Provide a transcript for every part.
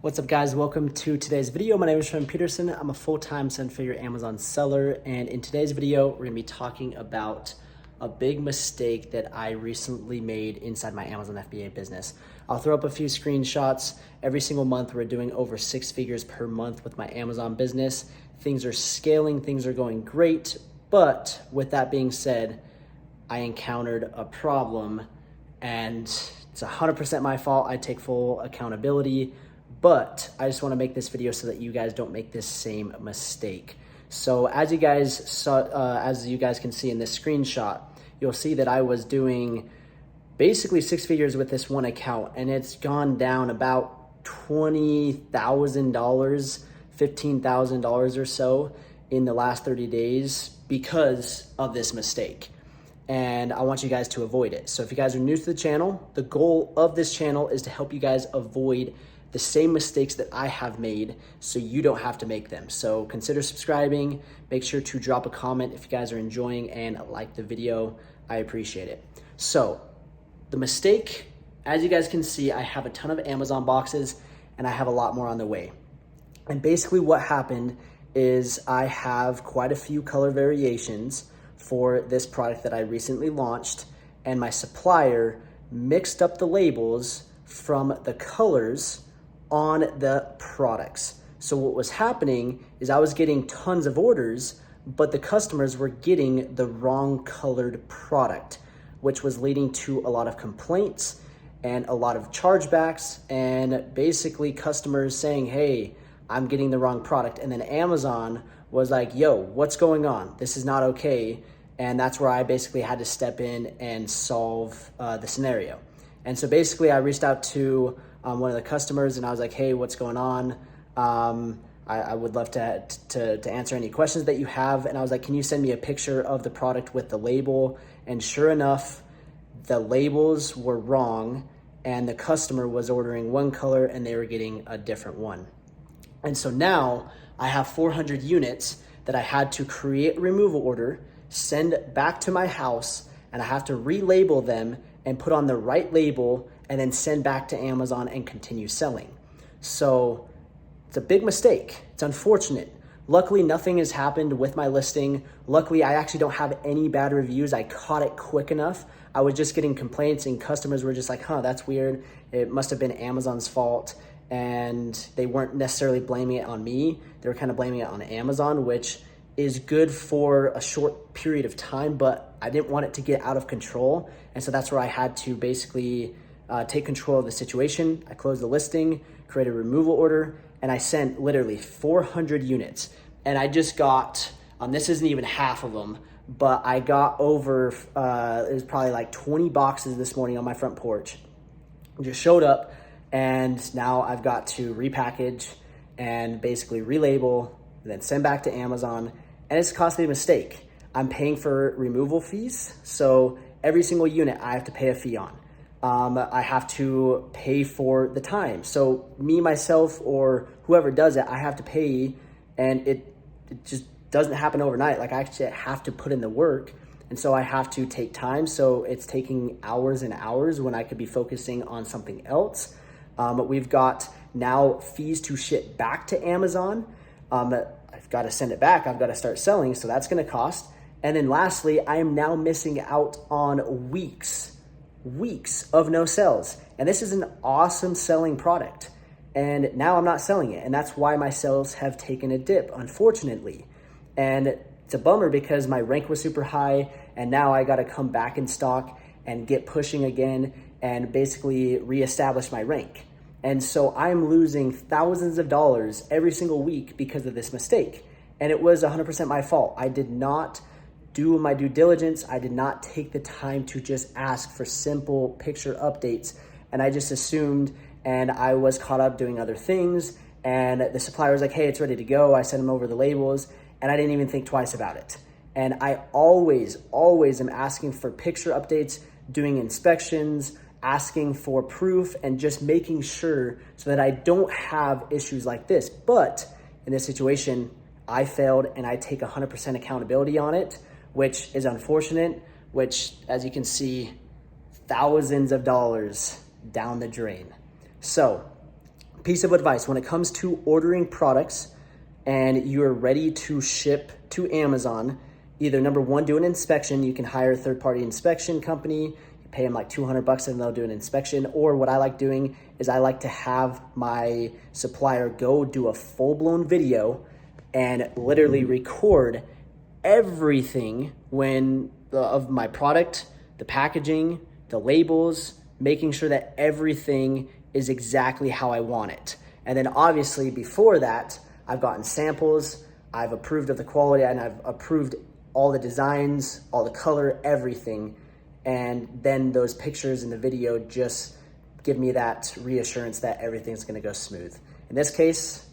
What's up, guys? Welcome to today's video. My name is Sean Peterson. I'm a full-time seven-figure Amazon seller, and in today's video, we're gonna be talking about a big mistake that I recently made inside my Amazon FBA business. I'll throw up a few screenshots. Every single month, we're doing over 6 figures per month with my Amazon business. Things are scaling, things are going great, but with that being said, I encountered a problem, and it's 100% my fault. I take full accountability. But I just want to make this video so that you guys don't make this same mistake. So as you guys saw, as you guys can see in this screenshot, you'll see that I was doing basically 6 figures with this one account, and it's gone down about $20,000, $15,000 or so in the last 30 days because of this mistake. And I want you guys to avoid it. So if you guys are new to the channel, the goal of this channel is to help you guys avoid the same mistakes that I have made so you don't have to make them. So consider subscribing. Make sure to drop a comment if you guys are enjoying and like the video. I appreciate it. So the mistake, as you guys can see, I have a ton of Amazon boxes and I have a lot more on the way. And basically what happened is I have quite a few color variations for this product that I recently launched, and my supplier mixed up the labels from the colors on the products. So what was happening is I was getting tons of orders, but the customers were getting the wrong colored product, which was leading to a lot of complaints and a lot of chargebacks, and basically customers saying, hey, I'm getting the wrong product. And then Amazon was like, yo, what's going on? This is not okay. And that's where I basically had to step in and solve the scenario. And so basically I reached out to one of the customers and I was like, hey, what's going on? I would love to answer any questions that you have. And I was like, can you send me a picture of the product with the label? And sure enough, the labels were wrong and the customer was ordering one color and they were getting a different one. And so now I have 400 units that I had to create a removal order, send back to my house, and I have to relabel them and put on the right label and then send back to Amazon and continue selling. So it's a big mistake. It's unfortunate. Luckily, nothing has happened with my listing. Luckily, I actually don't have any bad reviews. I caught it quick enough. I was just getting complaints and customers were just like, huh, that's weird. It must have been Amazon's fault. And they weren't necessarily blaming it on me. They were kind of blaming it on Amazon, which is good for a short period of time, but I didn't want it to get out of control. And so that's where I had to basically take control of the situation. I closed the listing, created a removal order, and I sent literally 400 units. And I just got, this isn't even half of them, but I got over, it was probably like 20 boxes this morning on my front porch. Just showed up, and now I've got to repackage and basically relabel, and then send back to Amazon. And it's a costly mistake. I'm paying for removal fees. So every single unit I have to pay a fee on. I have to pay for the time. So me, myself, or whoever does it, I have to pay, and it just doesn't happen overnight. Like I actually have to put in the work. And so I have to take time. So it's taking hours and hours when I could be focusing on something else. We've got now fees to ship back to Amazon. I've got to send it back. I've got to start selling. So that's going to cost. And then lastly, I am now missing out on weeks of no sales. And this is an awesome selling product. And now I'm not selling it. And that's why my sales have taken a dip, unfortunately. And it's a bummer because my rank was super high. And now I got to come back in stock and get pushing again and basically reestablish my rank. And so I'm losing thousands of dollars every single week because of this mistake. And it was 100% my fault. I did not do my due diligence. I did not take the time to just ask for simple picture updates. And I just assumed, and I was caught up doing other things. And the supplier was like, hey, it's ready to go. I sent them over the labels and I didn't even think twice about it. And I always am asking for picture updates, doing inspections, asking for proof, and just making sure so that I don't have issues like this. But in this situation, I failed and I take 100% accountability on it, which is unfortunate, which, as you can see, thousands of dollars down the drain. So piece of advice, when it comes to ordering products and you're ready to ship to Amazon, either number one, do an inspection. You can hire a third-party inspection company. You pay them like $200 and they'll do an inspection. Or what I like doing is I like to have my supplier go do a full-blown video and literally record everything of my product, the packaging, the labels, making sure that everything is exactly how I want it. And then obviously before that, I've gotten samples, I've approved of the quality, and I've approved all the designs, all the color, everything. And then those pictures in the video just give me that reassurance that everything's gonna go smooth. In this case,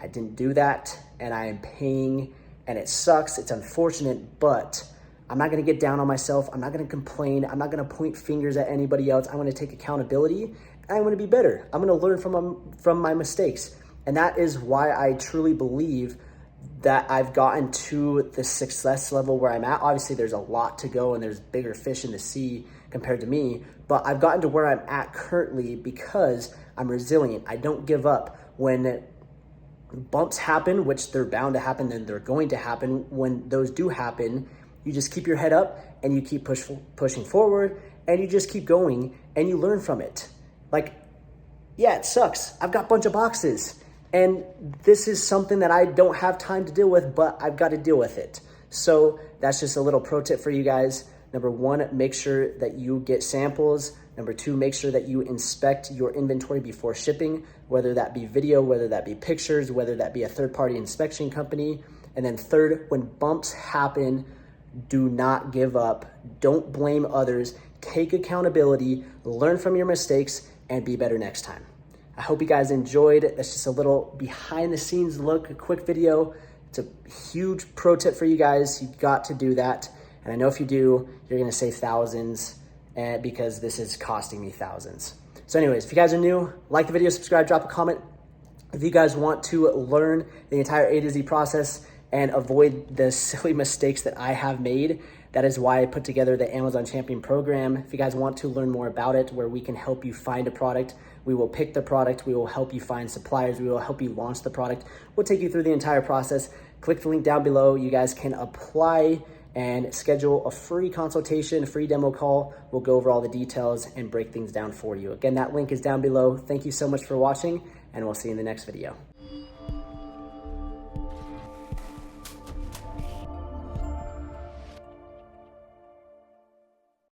I didn't do that, and I am paying, and it sucks, it's unfortunate, but I'm not gonna get down on myself. I'm not gonna complain. I'm not gonna point fingers at anybody else. I'm gonna take accountability, and I'm gonna be better. I'm gonna learn from my mistakes. And that is why I truly believe that I've gotten to the success level where I'm at. Obviously, there's a lot to go, and there's bigger fish in the sea compared to me, but I've gotten to where I'm at currently because I'm resilient. I don't give up. When bumps happen, which they're bound to happen, and they're going to happen, when those do happen, you just keep your head up and you keep pushing forward, and you just keep going and you learn from it. Like, yeah, it sucks. I've got a bunch of boxes, and this is something that I don't have time to deal with, but I've got to deal with it. So that's just a little pro tip for you guys. Number one, make sure that you get samples. Number two, make sure that you inspect your inventory before shipping, whether that be video, whether that be pictures, whether that be a third-party inspection company. And then third, when bumps happen, do not give up. Don't blame others. Take accountability, learn from your mistakes, and be better next time. I hope you guys enjoyed. That's just a little behind the scenes look, a quick video. It's a huge pro tip for you guys. You've got to do that. And I know if you do, you're gonna save thousands, because this is costing me thousands. So anyways, if you guys are new, like the video, subscribe, drop a comment. If you guys want to learn the entire A to Z process and avoid the silly mistakes that I have made, that is why I put together the Amazon Champion program. If you guys want to learn more about it, where we can help you find a product, we will pick the product, we will help you find suppliers, we will help you launch the product. We'll take you through the entire process. Click the link down below. You guys can apply and schedule a free consultation, a free demo call. We'll go over all the details and break things down for you. Again, that link is down below. Thank you so much for watching, and we'll see you in the next video.